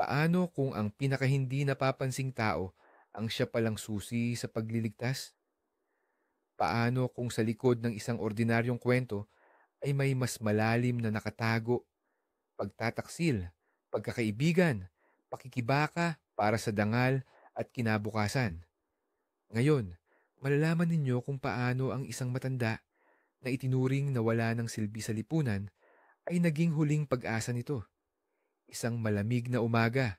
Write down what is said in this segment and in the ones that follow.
Paano kung ang pinakahindi napapansing tao ang siya palang susi sa pagliligtas? Paano kung sa likod ng isang ordinaryong kwento ay may mas malalim na nakatago, pagtataksil, pagkakaibigan, pakikibaka para sa dangal at kinabukasan? Ngayon, malalaman ninyo kung paano ang isang matanda na itinuring na wala ng silbi sa lipunan ay naging huling pag-asa nito. Isang malamig na umaga,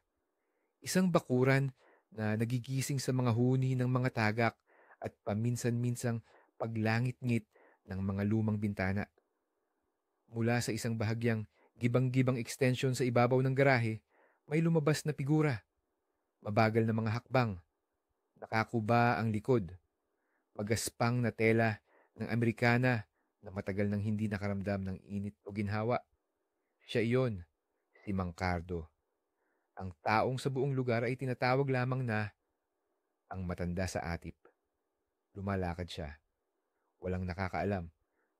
isang bakuran na nagigising sa mga huni ng mga tagak at paminsan-minsang paglangit-ngit ng mga lumang bintana. Mula sa isang bahagyang gibang-gibang extension sa ibabaw ng garahe, may lumabas na figura, mabagal na mga hakbang, nakakuba ang likod, magaspang na tela ng Amerikana na matagal nang hindi nakaramdam ng init o ginhawa. Siya iyon, si Mang Cardo. Ang taong sa buong lugar ay tinatawag lamang na ang matanda sa atip. Lumalakad siya. Walang nakakaalam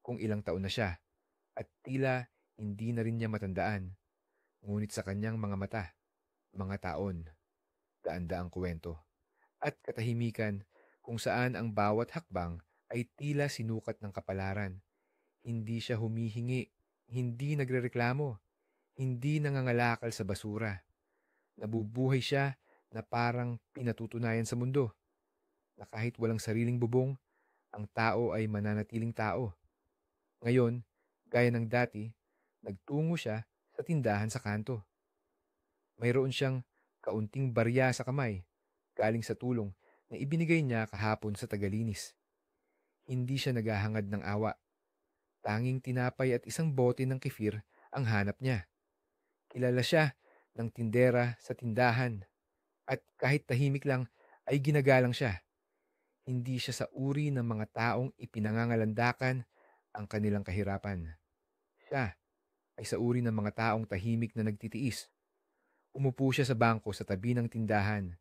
kung ilang taon na siya at tila hindi na rin niya matandaan. Ngunit sa kanyang mga mata, mga taon, daan-daang kwento at katahimikan kung saan ang bawat hakbang ay tila sinukat ng kapalaran. Hindi siya humihingi, hindi nagrereklamo, hindi nangangalakal sa basura. Nabubuhay siya na parang pinatutunayan sa mundo na kahit walang sariling bubong, ang tao ay mananatiling tao. Ngayon, gaya ng dati, nagtungo siya sa tindahan sa kanto. Mayroon siyang kaunting barya sa kamay, galing sa tulong na ibinigay niya kahapon sa tagalinis. Hindi siya naghahangad ng awa. Tanging tinapay at isang bote ng kefir ang hanap niya. Kilala siya ng tindera sa tindahan at kahit tahimik lang ay ginagalang siya. Hindi siya sa uri ng mga taong ipinangangalandakan ang kanilang kahirapan. Siya ay sa uri ng mga taong tahimik na nagtitiis. Umupo siya sa bangko sa tabi ng tindahan.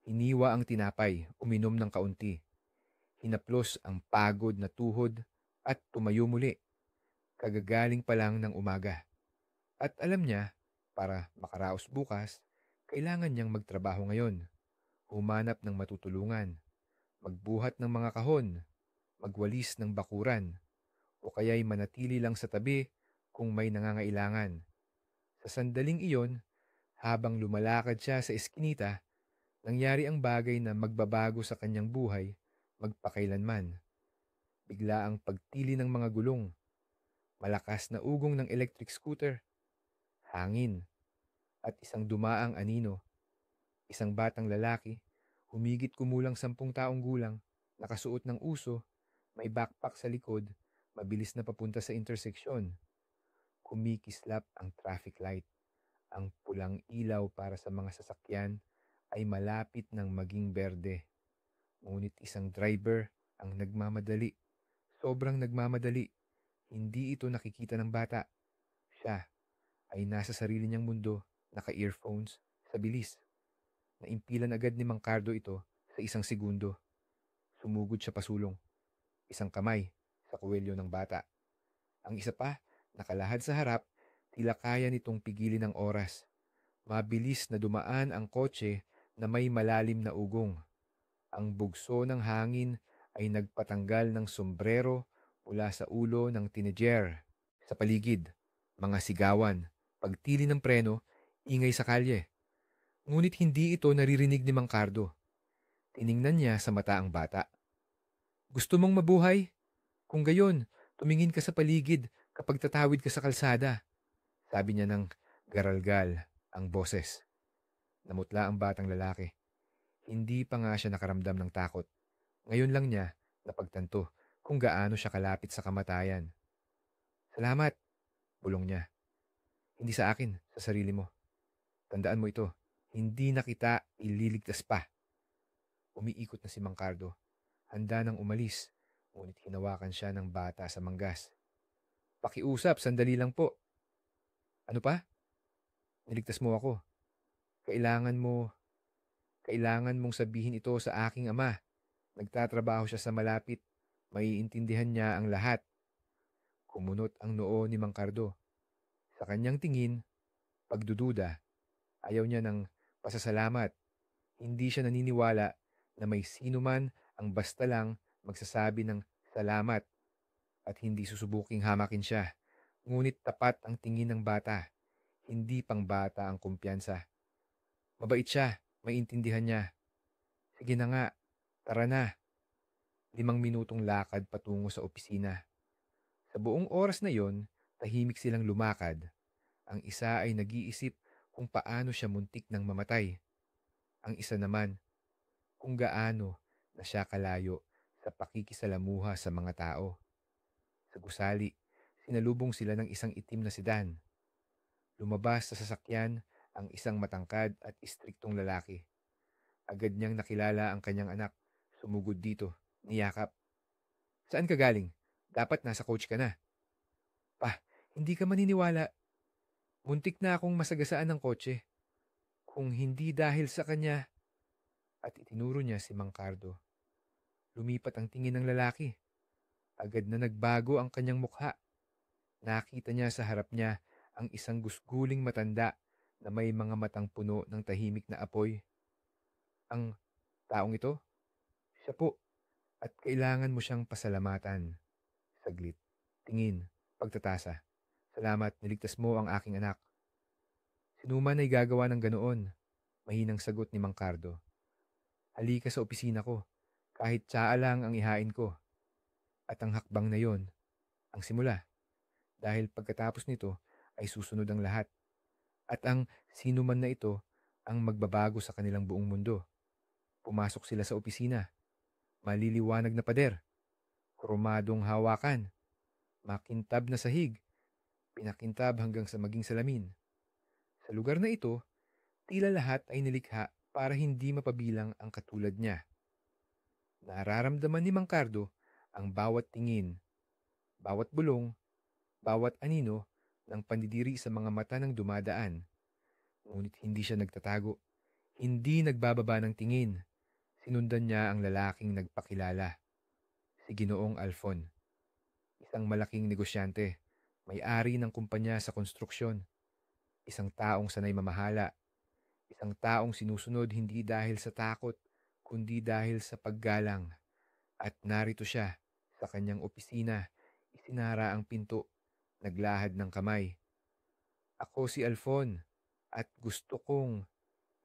Hiniwa ang tinapay, uminom ng kaunti. Hinaplos ang pagod na tuhod at tumayo muli. Kagagaling pa lang ng umaga. At alam niya, para makaraos bukas, kailangan niyang magtrabaho ngayon. Humanap ng matutulungan, magbuhat ng mga kahon, magwalis ng bakuran, o kaya'y manatili lang sa tabi kung may nangangailangan. Sa sandaling iyon, habang lumalakad siya sa eskinita, nangyari ang bagay na magbabago sa kanyang buhay magpakailanman. Bigla ang pagtili ng mga gulong, malakas na ugong ng electric scooter, hangin, at isang dumaang anino. Isang batang lalaki, humigit kumulang 10 taong gulang, nakasuot ng uso, may backpack sa likod, mabilis na papunta sa interseksyon. Kumikislap ang traffic light. Ang pulang ilaw para sa mga sasakyan ay malapit ng maging berde. Ngunit isang driver ang nagmamadali. Sobrang nagmamadali. Hindi ito nakikita ng bata. Siya ay nasa sarili niyang mundo, naka-earphones, sa bilis. Naimpilan agad ni Mang Cardo ito sa isang segundo. Sumugod siya pasulong. Isang kamay sa kuwelyo ng bata. Ang isa pa, nakalahad sa harap, tila kaya nitong pigilin ang oras. Mabilis na dumaan ang kotse na may malalim na ugong. Ang bugso ng hangin ay nagpatanggal ng sombrero mula sa ulo ng teenager. Sa paligid, mga sigawan, pagtili ng preno, ingay sa kalye. Ngunit hindi ito naririnig ni Mang Cardo. Tiningnan niya sa mata ang bata. Gusto mong mabuhay? Kung gayon, tumingin ka sa paligid kapag tatawid ka sa kalsada. Sabi niya ng garalgal ang boses. Namutla ang batang lalaki. Hindi pa nga siya nakaramdam ng takot. Ngayon lang niya napagtanto kung gaano siya kalapit sa kamatayan. Salamat, bulong niya. Hindi sa akin, sa sarili mo. Tandaan mo ito, hindi na kita ililigtas pa. Umiikot na si Mang Cardo. Handa nang umalis, ngunit hinawakan siya ng bata sa manggas. Pakiusap, sandali lang po. Ano pa? Niligtas mo ako. Kailangan mo, kailangan mong sabihin ito sa aking ama. Nagtatrabaho siya sa malapit. Maiintindihan niya ang lahat. Kumunot ang noo ni Mang Cardo. Sa kanyang tingin, pagdududa Ayaw niya ng pasasalamat. Hindi siya naniniwala na may sino man ang basta lang magsasabi ng salamat at hindi susubuking hamakin siya. Ngunit tapat ang tingin ng bata, hindi pang bata ang kumpiyansa. Mabait siya, maintindihan niya. Sige na nga, tara na. 5 minutong lakad patungo sa opisina. Sa buong oras na yon, tahimik silang lumakad. Ang isa ay nag-iisip kung paano siya muntik ng mamatay. Ang isa naman, kung gaano na siya kalayo sa pakikisalamuha sa mga tao. Sa gusali, sinalubong sila ng isang itim na sedan. Lumabas sa sasakyan ang isang matangkad at istriktong lalaki. Agad niyang nakilala ang kanyang anak. Sumugod dito, niyakap. Saan ka galing? Dapat nasa coach ka na. Pa, hindi ka maniniwala. Muntik na akong masagasaan ng kotse. Kung hindi dahil sa kanya. At itinuro niya si Mang Cardo. Lumipat ang tingin ng lalaki. Agad na nagbago ang kanyang mukha. Nakita niya sa harap niya ang isang gusguling matanda na may mga matang puno ng tahimik na apoy. Ang taong ito, siya po, at kailangan mo siyang pasalamatan. Saglit. Tingin. Pagtatasa. Salamat, niligtas mo ang aking anak. Sinuman ay gagawa ng ganoon. Mahinang sagot ni Mang Cardo. Halika sa opisina ko. Kahit tsaa lang ang ihain ko. At ang hakbang na yon, ang simula. Dahil pagkatapos nito ay susunod ang lahat. At ang sino man na ito ang magbabago sa kanilang buong mundo. Pumasok sila sa opisina. Maliliwanag na pader. Kromadong hawakan. Makintab na sahig. Pinakintab hanggang sa maging salamin. Sa lugar na ito, tila lahat ay nilikha para hindi mapabilang ang katulad niya. Nararamdaman ni Mang Cardo ang bawat tingin, bawat bulong, bawat anino ng pandidiri sa mga mata ng dumadaan. Ngunit hindi siya nagtatago, hindi nagbababa ng tingin. Sinundan niya ang lalaking nagpakilala, si Ginoong Alfon, isang malaking negosyante, may-ari ng kumpanya sa konstruksyon, isang taong sanay mamahala, isang taong sinusunod hindi dahil sa takot, kundi dahil sa paggalang. At narito siya, sa kanyang opisina, isinara ang pinto, naglahad ng kamay. Ako si Alfon, at gusto kong,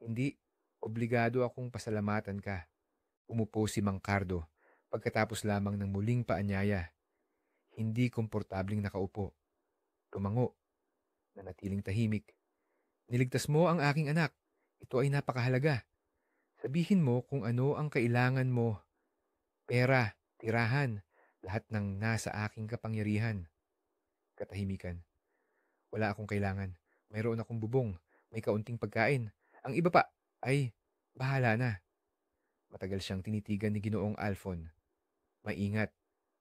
hindi, obligado akong pasalamatan ka. Umupo si Mang Cardo, pagkatapos lamang ng muling paanyaya. Hindi komportabling nakaupo. Tumango, nanatiling tahimik. Niligtas mo ang aking anak. Ito ay napakahalaga. Sabihin mo kung ano ang kailangan mo. Pera, tirahan, lahat ng nasa aking kapangyarihan. Katahimikan. Wala akong kailangan. Mayroon akong bubong. May kaunting pagkain. Ang iba pa ay bahala na. Matagal siyang tinitigan ni Ginoong Alfon. Maingat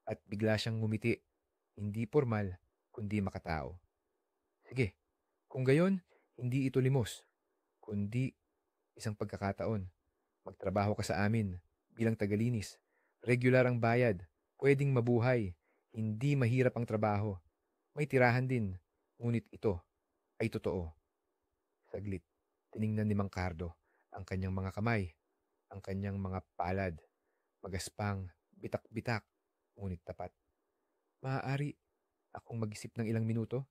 at bigla siyang ngumiti. Hindi formal, kundi makatao. Sige, kung gayon, hindi ito limos, kundi isang pagkakataon. Magtrabaho ka sa amin bilang tagalinis. Regular ang bayad. Pwedeng mabuhay. Hindi mahirap ang trabaho. May tirahan din. Ngunit ito ay totoo. Saglit. Tiningnan ni Mang Cardo ang kanyang mga kamay, ang kanyang mga palad, magaspang, bitak-bitak, ngunit tapat. Maaari akong mag-isip ng ilang minuto?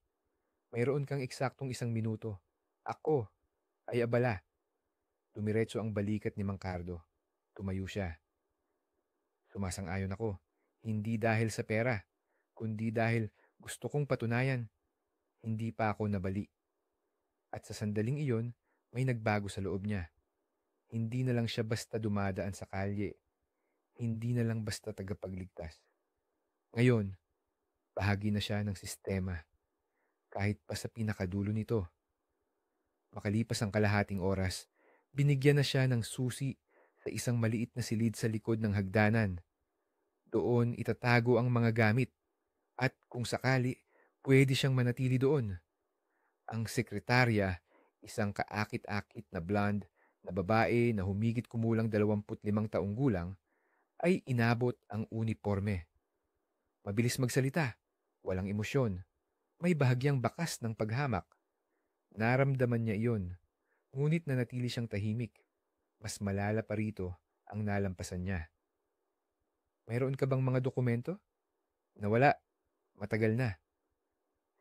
Mayroon kang eksaktong 1 minuto. Ako ay abala. Dumiretso ang balikat ni Mang Cardo. Tumayo siya. Sumasang-ayon ako. Hindi dahil sa pera, kundi dahil gusto kong patunayan. Hindi pa ako nabali. At sa sandaling iyon, may nagbago sa loob niya. Hindi na lang siya basta dumadaan sa kalye. Hindi na lang basta tagapagligtas. Ngayon, bahagi na siya ng sistema. Kahit pa sa pinakadulo nito. Makalipas ang kalahating oras, binigyan na siya ng susi sa isang maliit na silid sa likod ng hagdanan. Doon itatago ang mga gamit at kung sakali, pwede siyang manatili doon. Ang sekretarya, isang kaakit-akit na blonde na babae na humigit kumulang 25 taong gulang, ay inabot ang uniforme. Mabilis magsalita, walang emosyon, may bahagyang bakas ng paghamak. Naramdaman niya iyon. Ngunit nanatili siyang tahimik. Mas malala pa rito ang nalampasan niya. Mayroon ka bang mga dokumento? Nawala. Matagal na.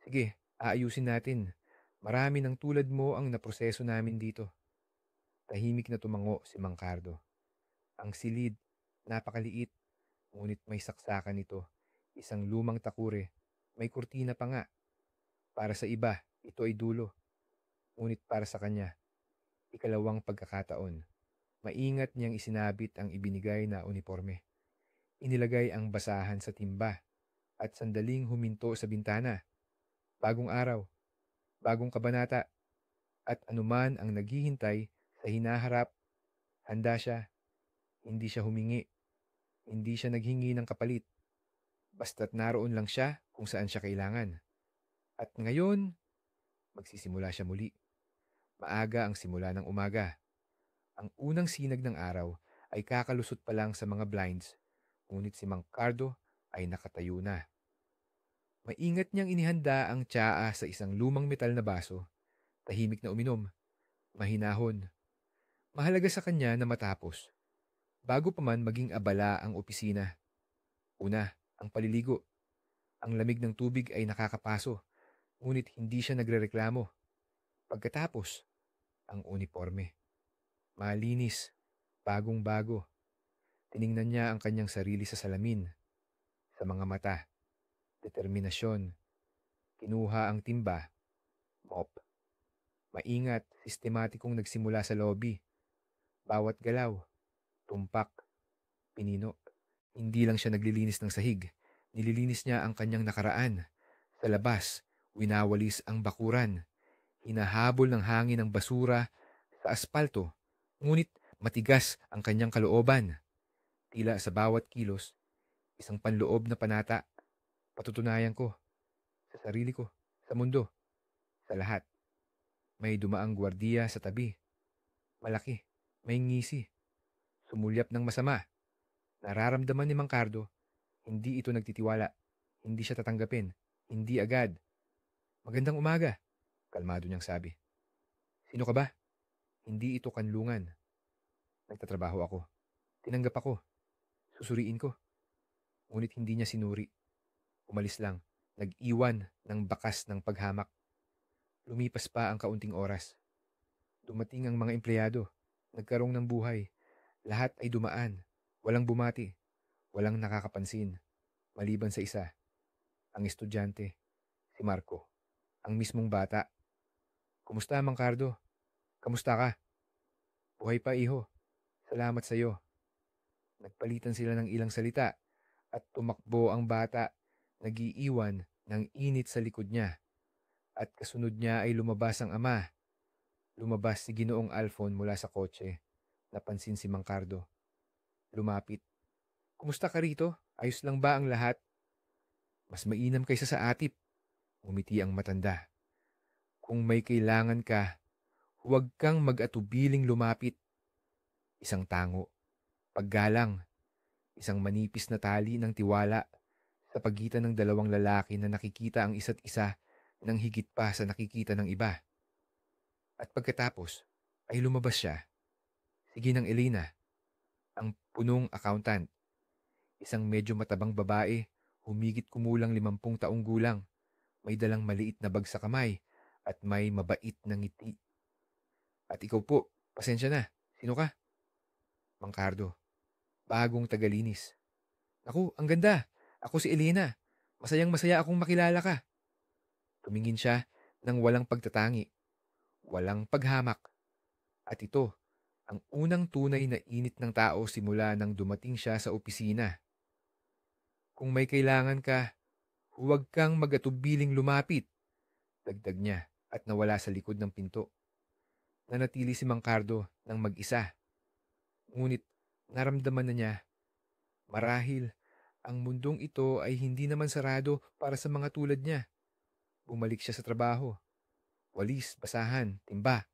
Sige, aayusin natin. Marami ng tulad mo ang naproseso namin dito. Tahimik na tumango si Mang Cardo. Ang silid, napakaliit, ngunit may saksakan nito. Isang lumang takure. May kurtina pa nga. Para sa iba, ito ay dulo. Ngunit para sa kanya, ikalawang pagkakataon. Maingat niyang isinabit ang ibinigay na uniforme. Inilagay ang basahan sa timba at sandaling huminto sa bintana. Bagong araw, bagong kabanata, at anuman ang naghihintay sa hinaharap, handa siya. Hindi siya humingi, hindi siya naghingi ng kapalit. Basta't naroon lang siya kung saan siya kailangan. At ngayon, magsisimula siya muli. Maaga ang simula ng umaga. Ang unang sinag ng araw ay kakalusot pa lang sa mga blinds, ngunit si Mang Cardo ay nakatayo na. Maingat niyang inihanda ang tsaa sa isang lumang metal na baso. Tahimik na uminom. Mahinahon. Mahalaga sa kanya na matapos. Bago pa man maging abala ang opisina. Una, ang paliligo. Ang lamig ng tubig ay nakakapaso, ngunit hindi siya nagrereklamo. Pagkatapos, ang uniforme. Malinis, bagong-bago. Tiningnan niya ang kanyang sarili sa salamin, sa mga mata. Determinasyon. Kinuha ang timba, mop. Maingat, sistematikong nagsimula sa lobby. Bawat galaw, tumpak, pinino. Hindi lang siya naglilinis ng sahig. Nililinis niya ang kanyang nakaraan. Sa labas, winawalis ang bakuran. Hinahabol ng hangin ang basura sa aspalto. Ngunit matigas ang kanyang kalooban. Tila sa bawat kilos, isang panloob na panata. Patutunayan ko, sa sarili ko, sa mundo, sa lahat. May dumaang gwardiya sa tabi. Malaki, may ngisi. Sumulyap ng masama. Nararamdaman ni Mang Cardo, hindi ito nagtitiwala. Hindi siya tatanggapin. Hindi agad. Magandang umaga, kalmado niyang sabi. Sino ka ba? Hindi ito kanlungan. Nagtatrabaho ako. Tinanggap ako. Susuriin ko. Ngunit hindi niya sinuri. Umalis lang. Nag-iwan ng bakas ng paghamak. Lumipas pa ang kaunting oras. Dumating ang mga empleyado. Nagkaroon ng buhay. Lahat ay dumaan. Walang bumati. Walang nakakapansin. Maliban sa isa. Ang estudyante. Si Marco. Ang mismong bata. Kumusta, Mang Cardo? Kamusta ka? Buhay pa, iho. Salamat sa iyo. Nagpalitan sila ng ilang salita at tumakbo ang bata. Nagiiwan ng init sa likod niya. At kasunod niya ay lumabas ang ama. Lumabas si Ginoong Alfon mula sa kotse. Napansin si Mang Cardo. Lumapit. Kumusta ka rito? Ayos lang ba ang lahat? Mas mainam kaysa sa atip. Umiti ang matanda. Kung may kailangan ka, huwag kang mag-atubiling lumapit. Isang tango. Paggalang. Isang manipis na tali ng tiwala sa pagitan ng dalawang lalaki na nakikita ang isa't isa ng higit pa sa nakikita ng iba. At pagkatapos, ay lumabas siya. Si Ginang Elena, ang punong accountant. Isang medyo matabang babae, humigit kumulang 50 taong gulang. May dalang maliit na bag sa kamay at may mabait na ngiti. At ikaw po, pasensya na. Sino ka? Mang Cardo, bagong tagalinis. Naku, ang ganda. Ako si Elena. Masayang masaya akong makilala ka. Tumingin siya ng walang pagtatangi, walang paghamak. At ito, ang unang tunay na init ng tao simula nang dumating siya sa opisina. Kung may kailangan ka, huwag kang mag-atubiling lumapit, dagdag niya at nawala sa likod ng pinto. Nanatili si Mang Cardo ng mag-isa. Ngunit naramdaman na niya, marahil ang mundong ito ay hindi naman sarado para sa mga tulad niya. Bumalik siya sa trabaho. Walis, basahan, timba.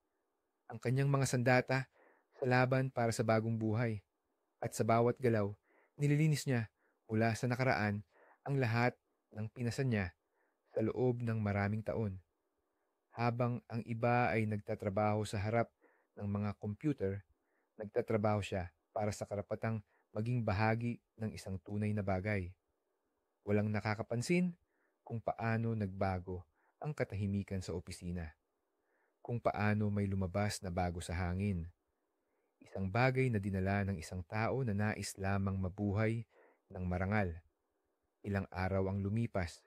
Ang kanyang mga sandata sa laban para sa bagong buhay. At sa bawat galaw, nililinis niya mula sa nakaraan ang lahat ng pinasan niya sa loob ng maraming taon. Habang ang iba ay nagtatrabaho sa harap ng mga computer, nagtatrabaho siya para sa karapatang maging bahagi ng isang tunay na bagay. Walang nakakapansin kung paano nagbago ang katahimikan sa opisina, kung paano may lumabas na bago sa hangin. Isang bagay na dinala ng isang tao na nais lamang mabuhay ng marangal. Ilang araw ang lumipas,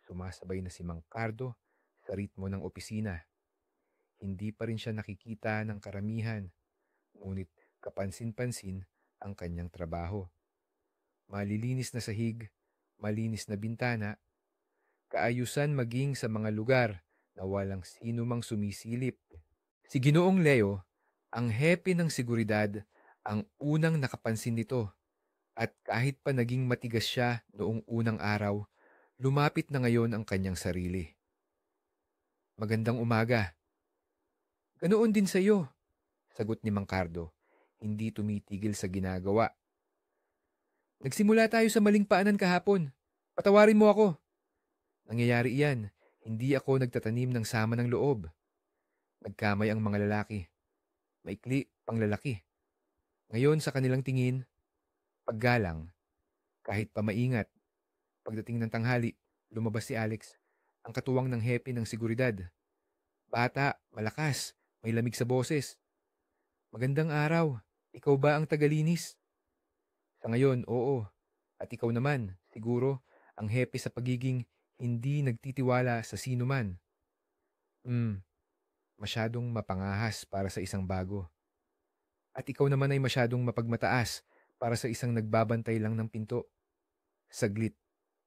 sumasabay na si Mang Cardo sa ritmo ng opisina. Hindi pa rin siya nakikita ng karamihan, ngunit kapansin-pansin ang kanyang trabaho. Malilinis na sahig, malinis na bintana, kaayusan maging sa mga lugar na walang sino mang sumisilip. Si Ginoong Leo, ang hepe ng seguridad, ang unang nakapansin nito, at kahit pa naging matigas siya noong unang araw, lumapit na ngayon ang kanyang sarili. Magandang umaga. Ganoon din sa iyo, sagot ni Mang Cardo, hindi tumitigil sa ginagawa. Nagsimula tayo sa maling paanan kahapon. Patawarin mo ako. Nangyayari iyan, hindi ako nagtatanim ng sama ng loob. Nagkamay ang mga lalaki. Maikli, panglalaki. Ngayon sa kanilang tingin, paggalang, kahit pa maingat. Pagdating ng tanghali, lumabas si Alex, ang katuwang ng hepe ng seguridad. Bata, malakas, may lamig sa boses. Magandang araw, ikaw ba ang tagalinis? Sa ngayon, oo. At ikaw naman, siguro, ang hepe sa pagiging hindi nagtitiwala sa sino man. Masyadong mapangahas para sa isang bago. At ikaw naman ay masyadong mapagmataas para sa isang nagbabantay lang ng pinto. Saglit,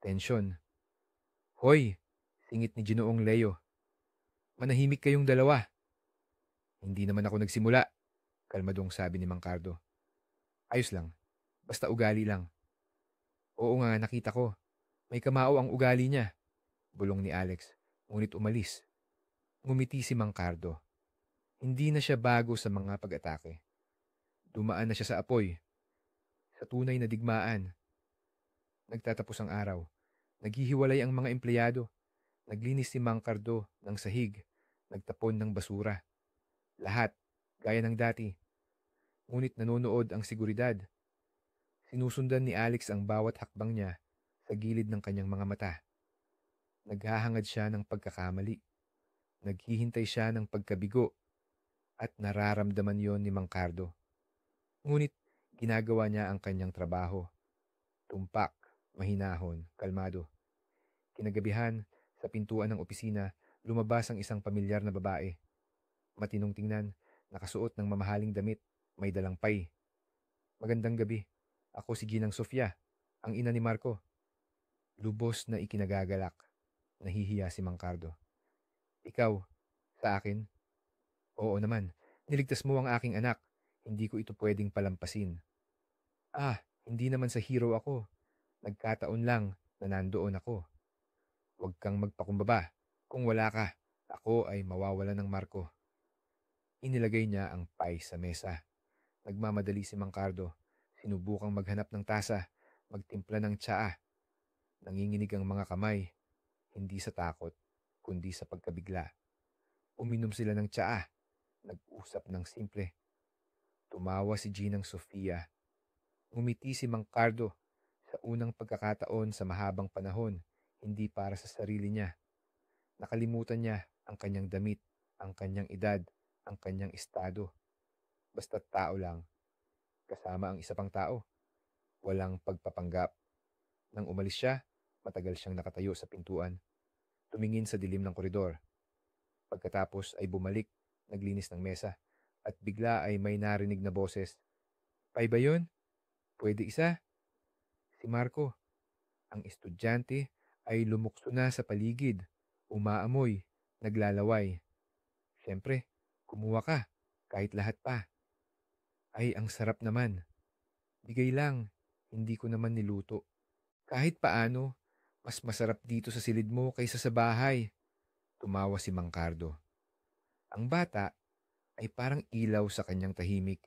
tensyon. Hoy, singit ni Ginoong Leo. Manahimik kayong dalawa. Hindi naman ako nagsimula, kalmadong sabi ni Mang Cardo. Ayos lang, basta ugali lang. Oo nga, nakita ko. May kamao ang ugali niya, bulong ni Alex, ngunit umalis. Ngumiti si Mang Cardo. Hindi na siya bago sa mga pag-atake. Dumaan na siya sa apoy, sa tunay na digmaan. Nagtatapos ang araw. Naghihiwalay ang mga empleyado. Naglinis si Mang Cardo ng sahig. Nagtapon ng basura. Lahat, gaya ng dati. Ngunit nanonood ang seguridad. Sinusundan ni Alex ang bawat hakbang niya sa gilid ng kanyang mga mata. Naghahangad siya ng pagkakamali. Naghihintay siya ng pagkabigo. At nararamdaman yon ni Mang Cardo. Ngunit ginagawa niya ang kanyang trabaho. Tumpak, mahinahon, kalmado. Kinagabihan, sa pintuan ng opisina, lumabas ang isang pamilyar na babae. Matinong tingnan, nakasuot ng mamahaling damit, may dalang pay. Magandang gabi. Ako si Ginang Sofia, ang ina ni Marco. Lubos na ikinagagalak. Nahihiya si Mang Cardo. Ikaw, sa akin? Oo naman, niligtas mo ang aking anak. Hindi ko ito pwedeng palampasin. Hindi naman sa hero ako. Nagkataon lang na nandoon ako. Huwag kang magpakumbaba. Kung wala ka, ako ay mawawala ng Marco. Inilagay niya ang pie sa mesa. Nagmamadali si Mang Cardo. Sinubukang maghanap ng tasa, magtimpla ng tsaa. Nanginginig ang mga kamay, hindi sa takot, kundi sa pagkabigla. Uminom sila ng tsaa. Nag-usap ng simple. Tumawa si Ginang Sofia. Ngumiti si Mang Cardo sa unang pagkakataon sa mahabang panahon, hindi para sa sarili niya. Nakalimutan niya ang kanyang damit, ang kanyang edad, ang kanyang estado. Basta't tao lang, kasama ang isa pang tao. Walang pagpapanggap. Nang umalis siya, matagal siyang nakatayo sa pintuan. Tumingin sa dilim ng koridor. Pagkatapos ay bumalik, naglinis ng mesa, at bigla ay may narinig na boses. Pay ba yun? Pwede isa? Si Marco, ang estudyante, ay lumukso na sa paligid. Umaamoy, naglalaway. Siyempre, kumuha ka, kahit lahat pa. Ay, ang sarap naman. Bigay lang, hindi ko naman niluto. Kahit paano, mas masarap dito sa silid mo kaysa sa bahay. Tumawa si Mang Cardo. Ang bata ay parang ilaw sa kanyang tahimik,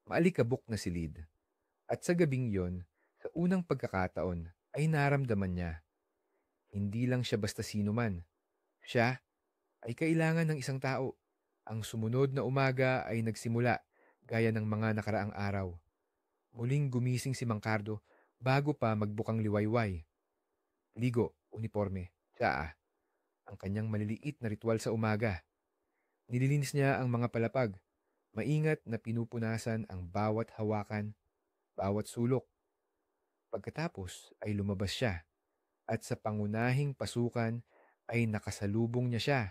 maalikabok na silid. At sa gabing yon, sa unang pagkakataon, ay naramdaman niya. Hindi lang siya basta sino man. Siya ay kailangan ng isang tao. Ang sumunod na umaga ay nagsimula gaya ng mga nakaraang araw. Muling gumising si Mangkardo bago pa magbukang liwayway. Ligo, uniforme, tsaa, ang kanyang maliliit na ritual sa umaga. Nililinis niya ang mga palapag, maingat na pinupunasan ang bawat hawakan, bawat sulok. Pagkatapos ay lumabas siya at sa pangunahing pasukan ay nakasalubong niya siya,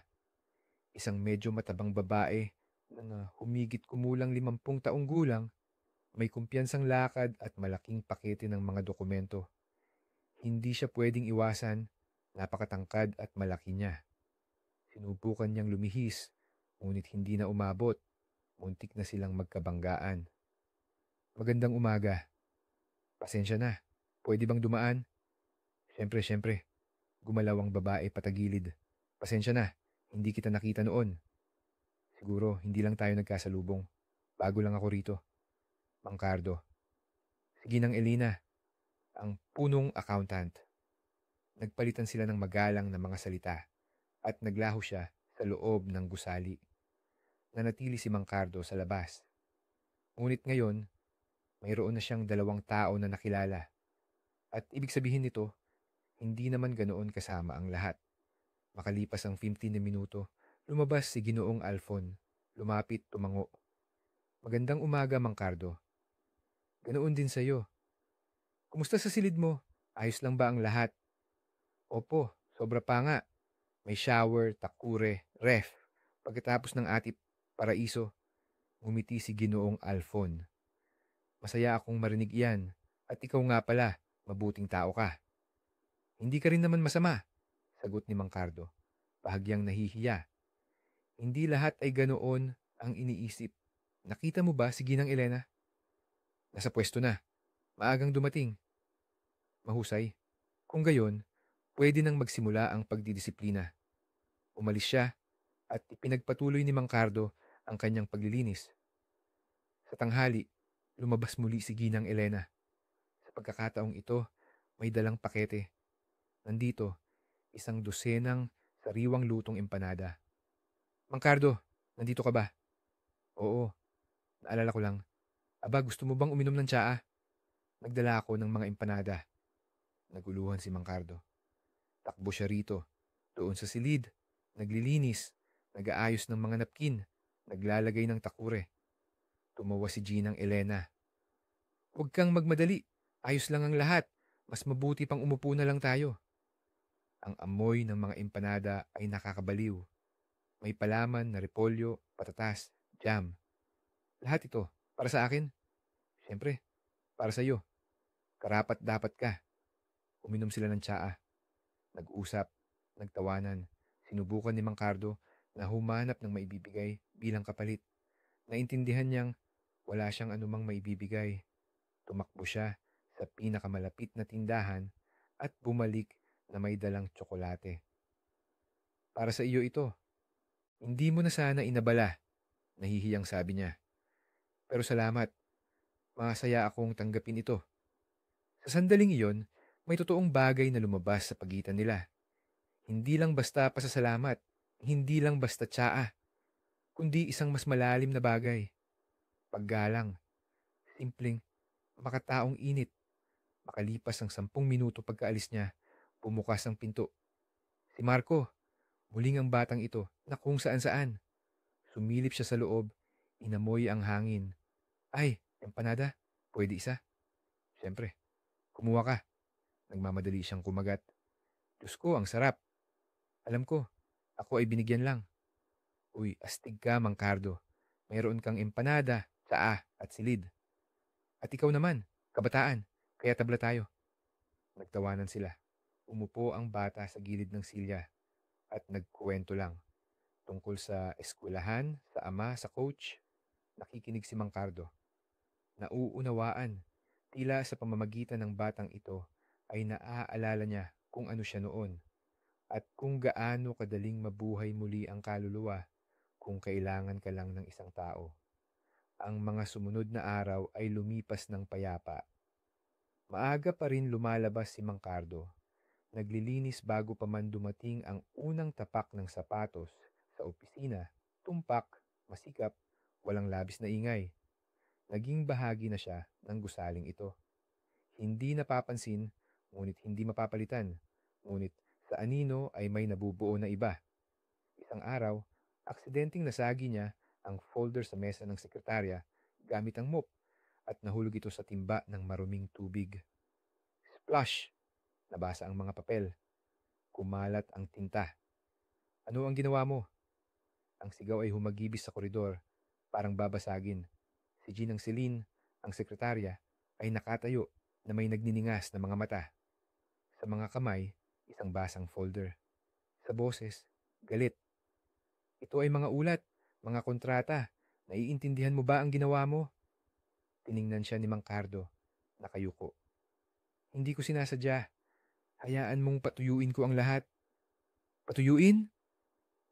isang medyo matabang babae na humigit kumulang 50 taong gulang, may kumpiyansang lakad at malaking pakete ng mga dokumento. Hindi siya pwedeng iwasan, napakatangkad at malaki niya. Sinubukan niyang lumihis, ngunit hindi na umabot. Muntik na silang magkabanggaan. Magandang umaga. Pasensya na. Pwede bang dumaan? Siyempre. Gumalaw ang babae patagilid. Pasensya na. Hindi kita nakita noon. Siguro hindi lang tayo nagkasalubong. Bago lang ako rito. Mangkardo. Si Ginang Elena, ang punong accountant. Nagpalitan sila ng magalang na mga salita at naglaho siya sa loob ng gusali. Nanatili si Mangkardo sa labas. Ngunit ngayon, mayroon na siyang 2 tao na nakilala. At ibig sabihin nito, hindi naman ganoon kasama ang lahat. Makalipas ang 15 na minuto, lumabas si Ginoong Alfon. Lumapit, tumango. Magandang umaga, Mangkardo. Ganoon din sa'yo. Kumusta sa silid mo? Ayos lang ba ang lahat? Opo, sobra pa nga. May shower, takure, ref. Pagkatapos ng atip, paraiso, ngumiti si Ginoong Alfon. Masaya akong marinig iyan. At ikaw nga pala, mabuting tao ka. Hindi ka rin naman masama, sagot ni Mangkardo. Bahagyang nahihiya. Hindi lahat ay ganoon ang iniisip. Nakita mo ba si Ginang Elena? Nasa pwesto na. Maagang dumating. Mahusay. Kung gayon, pwede nang magsimula ang pagdidisiplina. Umalis siya at ipinagpatuloy ni Mangkardo ang kanyang paglilinis. Sa tanghali, lumabas muli si Ginang Elena. Sa pagkakataong ito, may dalang pakete. Nandito, isang dosenang sariwang lutong empanada. Mangkardo, nandito ka ba? Oo, naalala ko lang. Aba, gusto mo bang uminom ng tsaa? Nagdala ako ng mga empanada. Naguluhan si Mangkardo. Takbo siya rito. Doon sa silid. Naglilinis. Nag-aayos ng mga napkin. Naglalagay ng takure. Tumawa si Ginang Elena. Huwag kang magmadali. Ayos lang ang lahat. Mas mabuti pang umupo na lang tayo. Ang amoy ng mga empanada ay nakakabaliw. May palaman na repolyo, patatas, jam. Lahat ito, para sa akin. Siyempre, para sa iyo. Karapat dapat ka. Uminom sila ng tsaa. Nag-usap, nagtawanan. Sinubukan ni Mangkardo na humanap ng maibibigay bilang kapalit. Naintindihan niyang wala siyang anumang maibibigay. Tumakbo siya sa pinakamalapit na tindahan at bumalik na may dalang tsokolate. Para sa iyo ito. Hindi mo na sana inabala, nahihiyang sabi niya. Pero salamat, masaya akong tanggapin ito. Sa sandaling iyon, may totoong bagay na lumabas sa pagitan nila. Hindi lang basta pasasalamat, hindi lang basta tsaa, kundi isang mas malalim na bagay. Paggalang, simpleng, makataong init. Makalipas ang 10 minuto pagkaalis niya, bumukas ang pinto. Si Marco, muling ang batang ito na kung saan-saan. Sumilip siya sa loob, inamoy ang hangin. Ay, empanada, pwede isa. Siyempre, kumuha ka. Nagmamadali siyang kumagat. Diyos ko, ang sarap. Alam ko, ako ay binigyan lang. Uy, astig ka, Mangkardo. Mayroon kang empanada, tsaa at silid. At ikaw naman, kabataan, kaya tabla tayo. Nagtawanan sila. Umupo ang bata sa gilid ng silya at nagkuwento lang. Tungkol sa eskwelahan, sa ama, sa coach. Nakikinig si Mangkardo. Nauunawaan. Tila sa pamamagitan ng batang ito ay naaalala niya kung ano siya noon at kung gaano kadaling mabuhay muli ang kaluluwa kung kailangan ka lang ng isang tao. Ang mga sumunod na araw ay lumipas ng payapa. Maaga pa rin lumalabas si Mangkardo. Naglilinis bago pa man dumating ang unang tapak ng sapatos sa opisina, tumpak Masikap, walang labis na ingay. Naging bahagi na siya ng gusaling ito. Hindi napapansin, ngunit hindi mapapalitan. Ngunit sa anino ay may nabubuo na iba. Isang araw, aksidenteng nasagi niya ang folder sa mesa ng sekretarya gamit ang mop at nahulog ito sa timba ng maruming tubig. Splash! Nabasa ang mga papel. Kumalat ang tinta. Ano ang ginawa mo? Ang sigaw ay humagibis sa koridor, parang babasagin. Si Ginang Celine, ang sekretarya, ay nakatayo na may nagniningas na mga mata. Sa mga kamay, isang basang folder. Sa boses, galit. Ito ay mga ulat, mga kontrata. Naiintindihan mo ba ang ginawa mo? Tiningnan siya ni Mang Cardo, nakayuko. Hindi ko sinasadya. Hayaan mong patuyuin ko ang lahat. Patuyuin?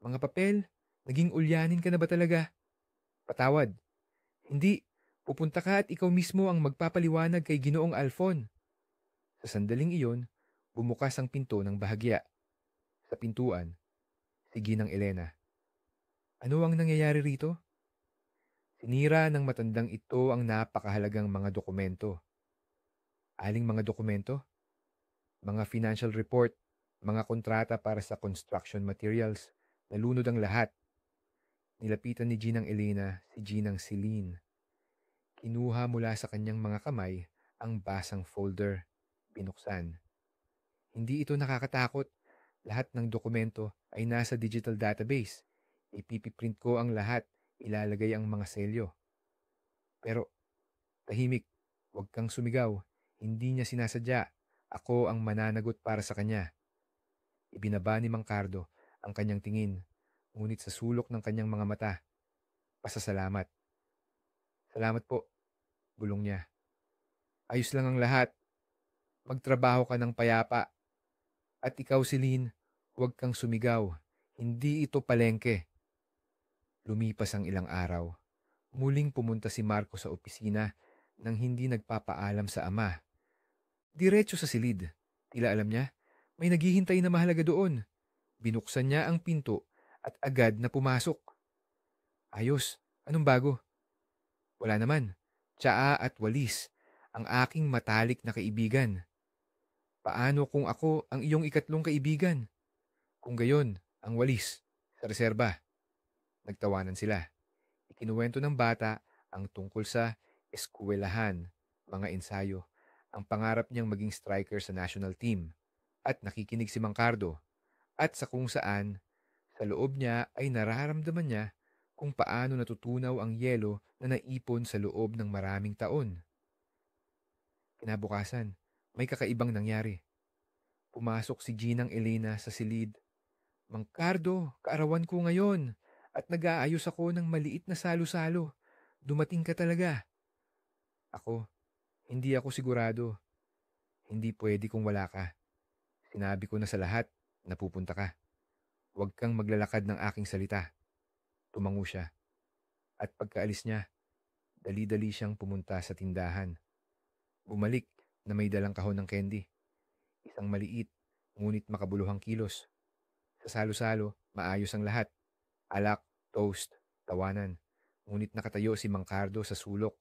Mga papel? Naging ulyanin ka na ba talaga? Patawad. Hindi. Pupunta ka at ikaw mismo ang magpapaliwanag kay Ginoong Alfon. Sa sandaling iyon, bumukas ang pinto ng bahagya. Sa pintuan, si Ginang Elena. Ano ang nangyayari rito? Sinira ng matandang ito ang napakahalagang mga dokumento. Aling mga dokumento? Mga financial report, mga kontrata para sa construction materials. Nalunod ang lahat. Nilapitan ni Ginang Elena si Ginang Celine. Kinuha mula sa kanyang mga kamay ang basang folder. Binuksan. Hindi ito nakakatakot. Lahat ng dokumento ay nasa digital database. Ipipiprint ko ang lahat. Ilalagay ang mga selyo. Pero tahimik. Huwag kang sumigaw. Hindi niya sinasadya. Ako ang mananagot para sa kanya. Ibinaba ni Mang Cardo ang kanyang tingin. Ngunit sa sulok ng kanyang mga mata, pasasalamat. Salamat po, bulong niya. Ayos lang ang lahat. Magtrabaho ka ng payapa. At ikaw, Celine, huwag kang sumigaw. Hindi ito palengke. Lumipas ang ilang araw. Muling pumunta si Marco sa opisina nang hindi nagpapaalam sa ama. Diretso sa silid. Tila alam niya, may naghihintay na mahalaga doon. Binuksan niya ang pinto at agad na pumasok. Ayos, anong bago? Wala naman. Tsaa at walis, ang aking matalik na kaibigan. Paano kung ako ang iyong ikatlong kaibigan? Kung gayon, ang walis, sa reserba. Nagtawanan sila. Ikinuwento ng bata ang tungkol sa eskwelahan, mga ensayo, ang pangarap niyang maging striker sa national team, at nakikinig si Mang Cardo, at sa kung saan, sa loob niya ay nararamdaman niya kung paano natutunaw ang yelo na naipon sa loob ng maraming taon. Kinabukasan, may kakaibang nangyari. Pumasok si Ginang Elena sa silid. Mang Cardo, kaarawan ko ngayon at nag-aayos ako ng maliit na salo-salo. Dumating ka talaga. Ako, hindi ako sigurado. Hindi pwede kung wala ka. Sinabi ko na sa lahat na pupunta ka. Huwag kang maglalakad ng aking salita. Tumango siya. At pagkaalis niya, dali-dali siyang pumunta sa tindahan. Bumalik na may dalang kahon ng candy. Isang maliit, ngunit makabuluhang kilos. Sa salo-salo, maayos ang lahat. Alak, toast, tawanan. Ngunit nakatayo si Mang Cardo sa sulok.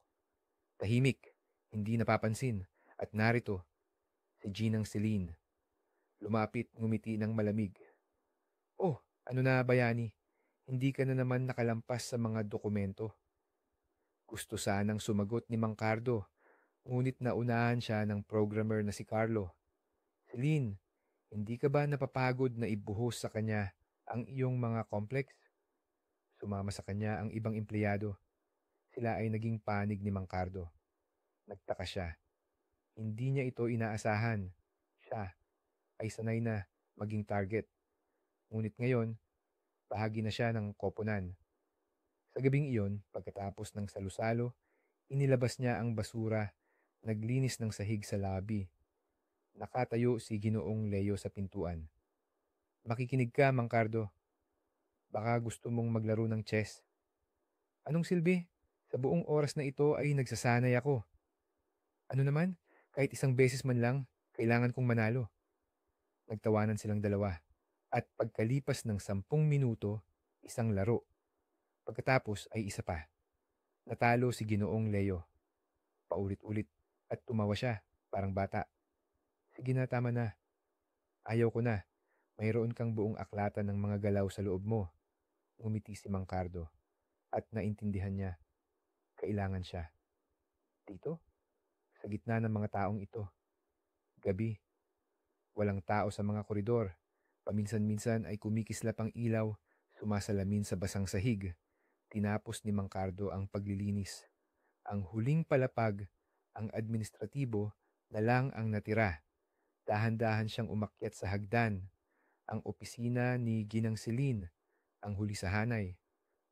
Tahimik, hindi napapansin. At narito, si Ginang Celine. Lumapit, ngumiti ng malamig. Oh, ano na bayani? Hindi ka na naman nakalampas sa mga dokumento. Gusto sanang sumagot ni Mang Cardo, ngunit naunahan siya ng programmer na si Carlo. Celine, hindi ka ba napapagod na ibuhos sa kanya ang iyong mga complex? Sumama sa kanya ang ibang empleyado. Sila ay naging panig ni Mang Cardo. Nagtaka siya. Hindi niya ito inaasahan. Siya ay sanay na maging target. Ngunit ngayon, bahagi na siya ng koponan. Sa gabing iyon, pagkatapos ng salusalo, inilabas niya ang basura, naglinis ng sahig sa labi. Nakatayo si Ginoong Leo sa pintuan. Makikinig ka, Mang Cardo. Baka gusto mong maglaro ng chess. Anong silbi? Sa buong oras na ito ay nagsasanay ako. Ano naman? Kahit isang beses man lang, kailangan kong manalo. Nagtawanan silang dalawa. At pagkalipas ng 10 minuto, isang laro. Pagkatapos ay isa pa. Natalo si Ginoong Leo. Paulit-ulit. At tumawa siya, parang bata. Sige na, tama na. Ayaw ko na. Mayroon kang buong aklatan ng mga galaw sa loob mo. Ngumiti si Mang Cardo. At naintindihan niya. Kailangan siya. Tito, sa gitna ng mga taong ito. Gabi. Walang tao sa mga koridor. Paminsan-minsan ay kumikislap ang ilaw, sumasalamin sa basang sahig. Tinapos ni Mang Cardo ang paglilinis. Ang huling palapag, ang administratibo, na lang ang natira. Dahan-dahan siyang umakyat sa hagdan. Ang opisina ni Ginang Celine, ang huli sa hanay.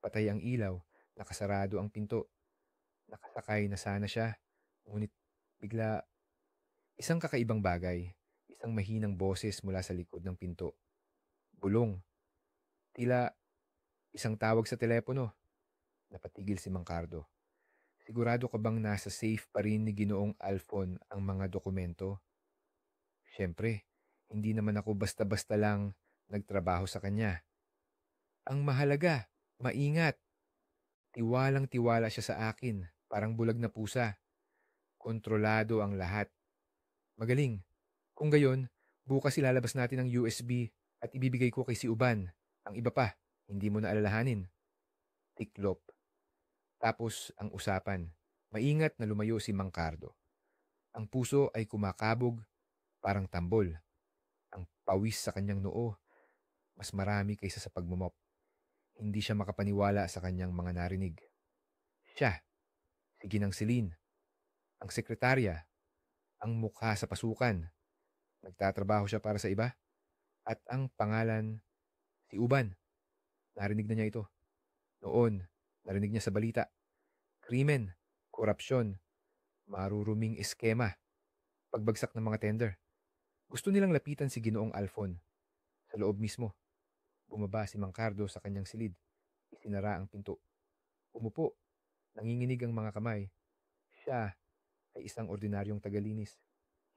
Patay ang ilaw, nakasarado ang pinto. Nakasakay na sana siya, ngunit bigla isang kakaibang bagay, isang mahinang boses mula sa likod ng pinto. Bulong, tila isang tawag sa telepono. Napatigil si Mang Cardo. Sigurado ka bang nasa safe pa rin ni Ginoong Alfon ang mga dokumento? Siyempre, hindi naman ako basta-basta lang nagtrabaho sa kanya. Ang mahalaga, maingat. Tiwalang-tiwala siya sa akin, parang bulag na pusa. Kontrolado ang lahat. Magaling. Kung gayon, bukas ilalabas natin ang USB at ibibigay ko kay si Uban. Ang iba pa, hindi mo na alalahanin. Tiklop. Tapos ang usapan. Maingat na lumayo si Mang Cardo. Ang puso ay kumakabog, parang tambol. Ang pawis sa kanyang noo, mas marami kaysa sa pagmumop. Hindi siya makapaniwala sa kanyang mga narinig. Siya, si Ginang Celine, ang sekretarya, ang mukha sa pasukan. Nagtatrabaho siya para sa iba. At ang pangalan, si Uban. Narinig na niya ito. Noon, narinig niya sa balita. Krimen, korupsyon, maruruming eskema, pagbagsak ng mga tender. Gusto nilang lapitan si Ginoong Alfon. Sa loob mismo, bumaba si Mang Cardo sa kanyang silid. Isinara ang pinto. Umupo, nanginginig ang mga kamay. Siya ay isang ordinaryong tagalinis.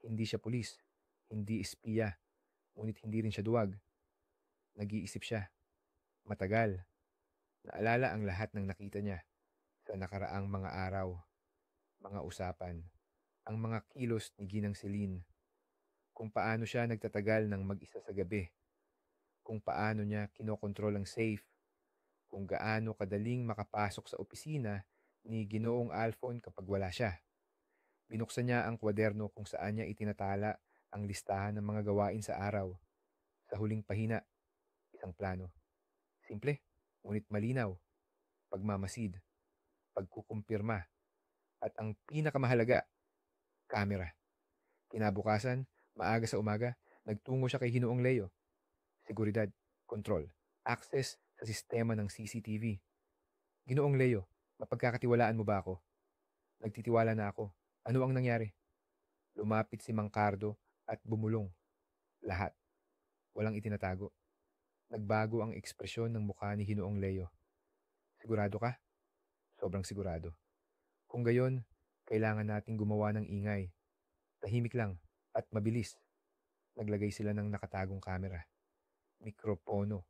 Hindi siya pulis, hindi espiya, ngunit hindi rin siya duwag. Nag-iisip siya. Matagal. Naalala ang lahat ng nakita niya sa nakaraang mga araw, mga usapan, ang mga kilos ni Ginang Celine, kung paano siya nagtatagal ng mag-isa sa gabi, kung paano niya kinokontrol ang safe, kung gaano kadaling makapasok sa opisina ni Ginoong Alfon kapag wala siya. Binuksan niya ang kwaderno kung saan niya itinatala ang listahan ng mga gawain sa araw. Sa huling pahina, isang plano. Simple, ngunit malinaw. Pagmamasid, pagkukumpirma, at ang pinakamahalaga, kamera. Kinabukasan, maaga sa umaga, nagtungo siya kay Ginoong Leo. Seguridad, kontrol, access sa sistema ng CCTV. Ginoong Leo, mapagkakatiwalaan mo ba ako? Nagtitiwala na ako. Ano ang nangyari? Lumapit si Mang Cardo at bumulong. Lahat. Walang itinatago. Nagbago ang ekspresyon ng mukha ni Ginoong Leo. Sigurado ka? Sobrang sigurado. Kung gayon, kailangan nating gumawa ng ingay. Tahimik lang at mabilis. Naglagay sila ng nakatagong kamera. Mikropono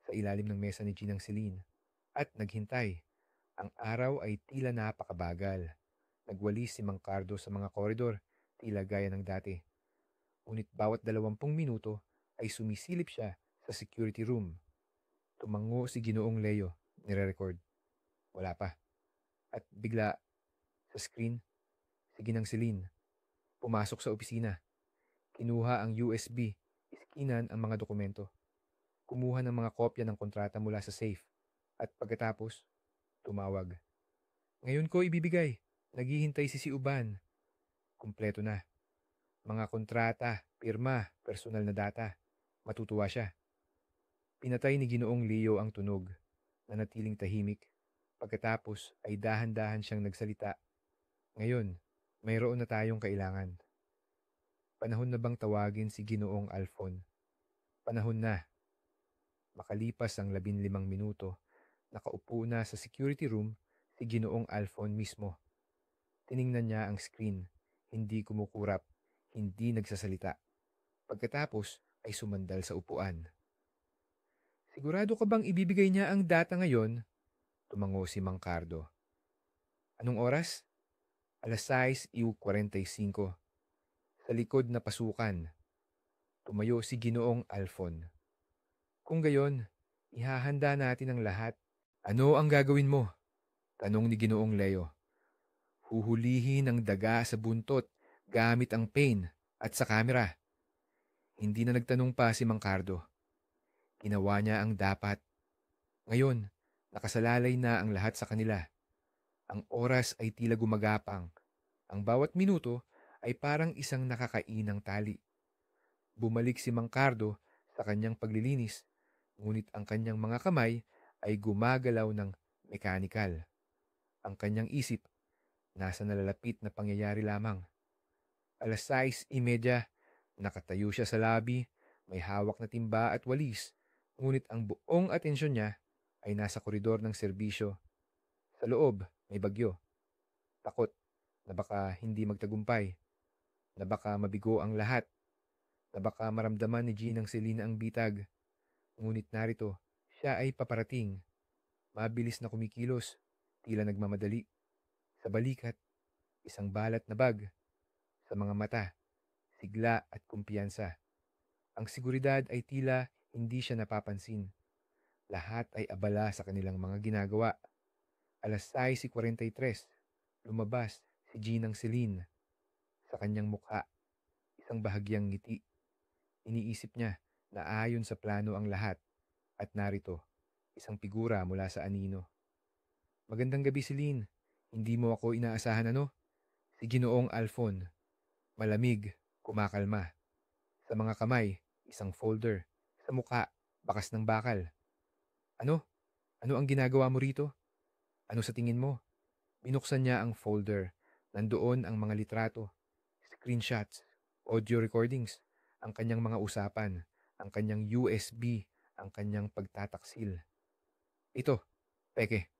sa ilalim ng mesa ni Ginang Celine. At naghintay. Ang araw ay tila napakabagal. Nagwalis si Mang Cardo sa mga koridor, tila gaya ng dati. Ngunit bawat 20 minuto ay sumisilip siya sa security room. Tumango si Ginoong Leo, nire-record. Wala pa. At bigla, sa screen, si Ginang Celine. Pumasok sa opisina. Kinuha ang USB, iskinan ang mga dokumento. Kumuha ng mga kopya ng kontrata mula sa safe. At pagkatapos, tumawag. Ngayon ko ibibigay. Naghihintay si Uban. Kumpleto na. Mga kontrata, pirma, personal na data. Matutuwa siya. Pinatay ni Ginoong Leo ang tunog. Nanatiling tahimik. Pagkatapos ay dahan-dahan siyang nagsalita. Ngayon, mayroon na tayong kailangan. Panahon na bang tawagin si Ginoong Alfon? Panahon na. Makalipas ang 15 minuto, nakaupo na sa security room si Ginoong Alfon mismo. Tiningnan niya ang screen, hindi kumukurap, hindi nagsasalita. Pagkatapos ay sumandal sa upuan. Sigurado ka bang ibibigay niya ang data ngayon? Tumango si Mang Cardo. Anong oras? 6:45. Sa likod na pasukan, tumayo si Ginoong Alfon. Kung gayon, ihahanda natin ang lahat. Ano ang gagawin mo? Tanong ni Ginoong Leo. Huhulihin ang daga sa buntot gamit ang pain at sa kamera. Hindi na nagtanong pa si Mang Cardo. Ginawa niya ang dapat. Ngayon, nakasalalay na ang lahat sa kanila. Ang oras ay tila gumagapang. Ang bawat minuto ay parang isang nakakainang tali. Bumalik si Mang Cardo sa kanyang paglilinis, ngunit ang kanyang mga kamay ay gumagalaw ng mekanikal. Ang kanyang isip nasa nalalapit na pangyayari lamang. 6:30, nakatayo siya sa labi, may hawak na timba at walis, ngunit ang buong atensyon niya ay nasa koridor ng serbisyo. Sa loob, may bagyo. Takot na baka hindi magtagumpay, na baka mabigo ang lahat, na baka maramdaman ni Ginang Selina ang bitag. Ngunit narito, siya ay paparating. Mabilis na kumikilos, tila nagmamadali. Sa balikat, isang balat na bag. Sa mga mata, sigla at kumpiyansa. Ang seguridad ay tila hindi siya napapansin. Lahat ay abala sa kanilang mga ginagawa. 6:43, lumabas si Ginang Celine. Sa kanyang mukha, isang bahagyang ngiti. Iniisip niya na ayon sa plano ang lahat at narito, isang figura mula sa anino. Magandang gabi, Celine. Hindi mo ako inaasahan, ano? Si Ginoong Alfon. Malamig, kumakalma. Sa mga kamay, isang folder. Sa mukha, bakas ng bakal. Ano? Ano ang ginagawa mo rito? Ano sa tingin mo? Binuksan niya ang folder. Nandoon ang mga litrato, screenshots, audio recordings, ang kanyang mga usapan, ang kanyang USB, ang kanyang pagtataksil. Ito, peke.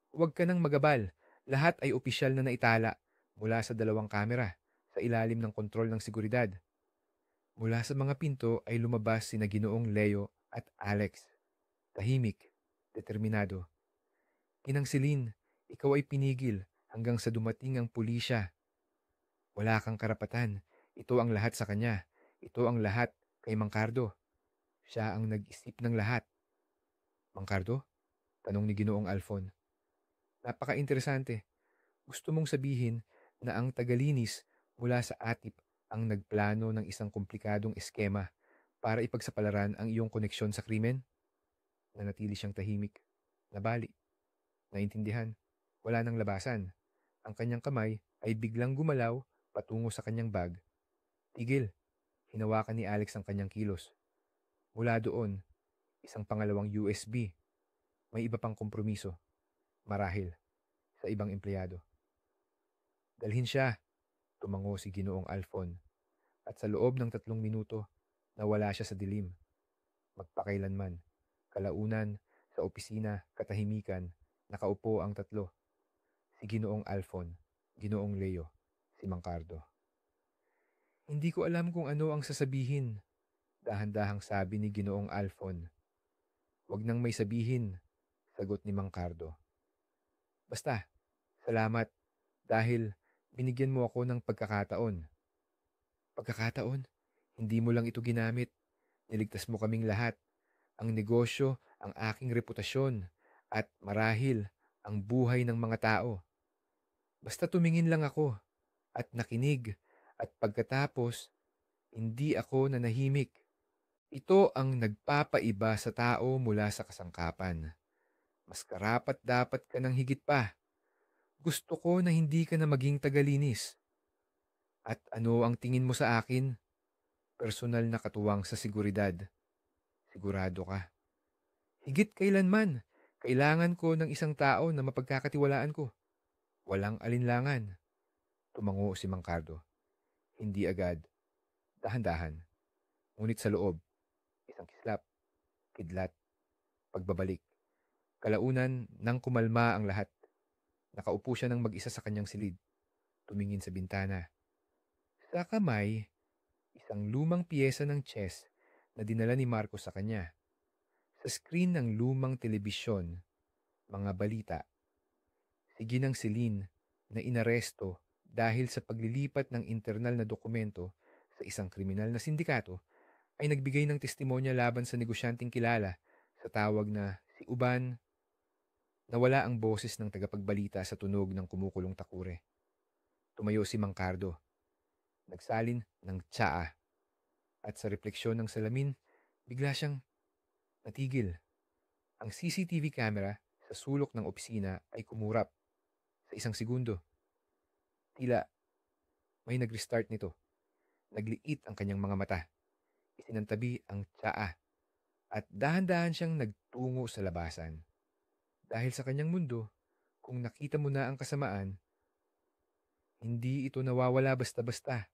Huwag ka nang magabal. Lahat ay opisyal na naitala mula sa dalawang kamera sa ilalim ng kontrol ng seguridad. Mula sa mga pinto ay lumabas sina Ginoong Leo at Alex. Tahimik, determinado. Ginang Celine, ikaw ay pinigil hanggang sa dumating ang pulisya. Wala kang karapatan. Ito ang lahat sa kanya. Ito ang lahat kay Mang Cardo. Siya ang nag-isip ng lahat. Mang Cardo? Tanong ni Ginoong Alfon. Napaka-interesante. Gusto mong sabihin na ang tagalinis mula sa atip ang nagplano ng isang komplikadong eskema para ipagsapalaran ang iyong koneksyon sa krimen? Nanatili siyang tahimik. Nabali. Naintindihan. Wala nang labasan. Ang kanyang kamay ay biglang gumalaw patungo sa kanyang bag. Tigil. Hinawakan ni Alex ang kanyang kilos. Mula doon, isang pangalawang USB. May iba pang kompromiso. Marahil. Sa ibang empleyado. Dalhin siya. Tumango si Ginoong Alfon. At sa loob ng 3 minuto, nawala siya sa dilim. Magpakailanman. Kalaunan, sa opisina, katahimikan, nakaupo ang tatlo. Si Ginoong Alfon, Ginoong Leo, si Mang Cardo. Hindi ko alam kung ano ang sasabihin, dahan-dahang sabi ni Ginoong Alfon. Huwag nang may sabihin, sagot ni Mang Cardo. Basta, salamat dahil binigyan mo ako ng pagkakataon. Pagkakataon? Hindi mo lang ito ginamit. Niligtas mo kaming lahat. Ang negosyo, ang aking reputasyon, at marahil ang buhay ng mga tao. Basta tumingin lang ako at nakinig at pagkatapos, hindi ako nanahimik. Ito ang nagpapaiba sa tao mula sa kasangkapan. Mas karapat dapat ka ng higit pa. Gusto ko na hindi ka na maging tagalinis. At ano ang tingin mo sa akin? Personal na katuwang sa seguridad. Sigurado ka. Higit kailanman, kailangan ko ng isang tao na mapagkakatiwalaan ko. Walang alinlangan. Tumango si Mang Cardo. Hindi agad. Dahan-dahan. Ngunit sa loob, isang kislap, kidlat, pagbabalik. Kalaunan nang kumalma ang lahat. Nakaupo siya ng mag-isa sa kanyang silid. Tumingin sa bintana. Sa kamay, isang lumang piyesa ng chess na dinala ni Marcos sa kanya. Sa screen ng lumang telebisyon, Mga balita, si Ginang Celine na inaresto dahil sa paglilipat ng internal na dokumento sa isang kriminal na sindikato ay nagbigay ng testimonya laban sa negosyanteng kilala sa tawag na si Uban. Nawala ang boses ng tagapagbalita sa tunog ng kumukulong takure. Tumayo si Mang Cardo, nagsalin ng tsaa at sa refleksyon ng salamin, bigla siyang natigil. Ang CCTV camera sa sulok ng opisina ay kumurap sa isang segundo. Tila may nag-restart nito. Nagliit ang kanyang mga mata. Isinantabi ang tsaa at dahan-dahan siyang nagtungo sa labasan. Dahil sa kanyang mundo, kung nakita mo na ang kasamaan, hindi ito nawawala basta-basta.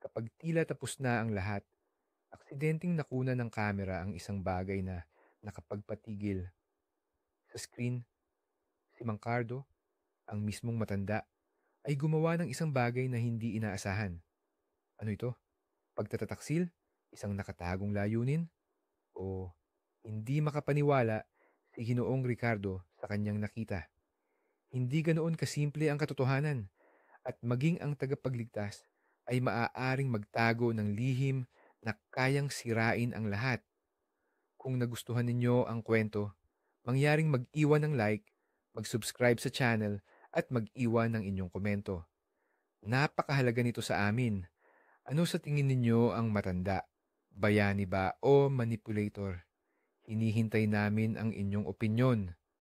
Kapag tila tapos na ang lahat, aksidenteng nakuna ng kamera ang isang bagay na nakapagpatigil. Sa screen, si Mang Cardo, ang mismong matanda, ay gumawa ng isang bagay na hindi inaasahan. Ano ito? Pagtatataksil? Isang nakatagong layunin? O hindi makapaniwala si Ginoong Ricardo sa kanyang nakita? Hindi ganoon kasimple ang katotohanan at maging ang tagapagligtas ay maaaring magtago ng lihim na kayang sirain ang lahat. Kung nagustuhan ninyo ang kwento, mangyaring mag-iwan ng like, mag-subscribe sa channel at mag-iwan ng inyong komento. Napakahalaga nito sa amin. Ano sa tingin ninyo ang matanda? Bayani ba o manipulator? Hinihintay namin ang inyong opinyon.